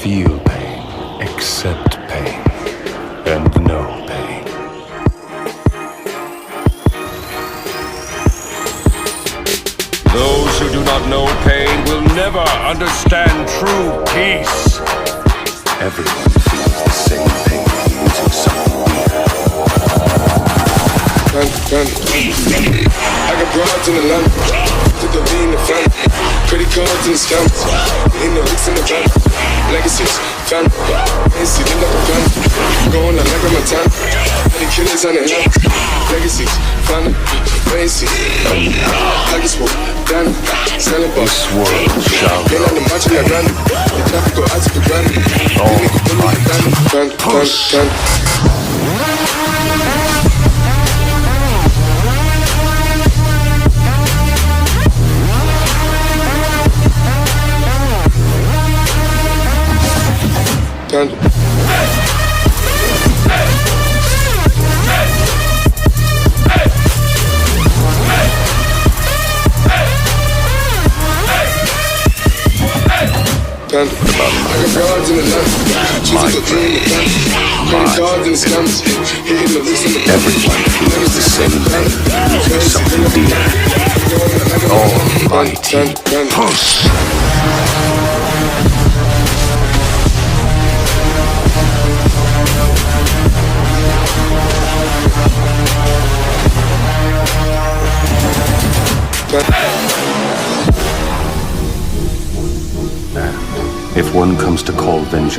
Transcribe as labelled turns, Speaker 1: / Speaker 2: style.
Speaker 1: feel pain, accept pain, and know pain. Those who do not know pain will never understand true peace. Everyone feels the same pain losing something dear.
Speaker 2: I got broads in the lamp, took the V in the front, credit cards in the scams, in the licks in the van, legacies, fan, AC, live like a fan, going like I got my time, the killers on the hand, legacies, fan, AC, Lucky Smoke, Dan, selling box,
Speaker 1: This world shall
Speaker 2: ain't on the match in the grand, the traffic go out to the grand,
Speaker 1: push.
Speaker 2: I got broads in the lamp, choosing to dream the plan, credit cards in the scams, hitting the licks in the van,
Speaker 1: Everyone feels the same pain losing something dear. Almighty push. If one comes to call vengeance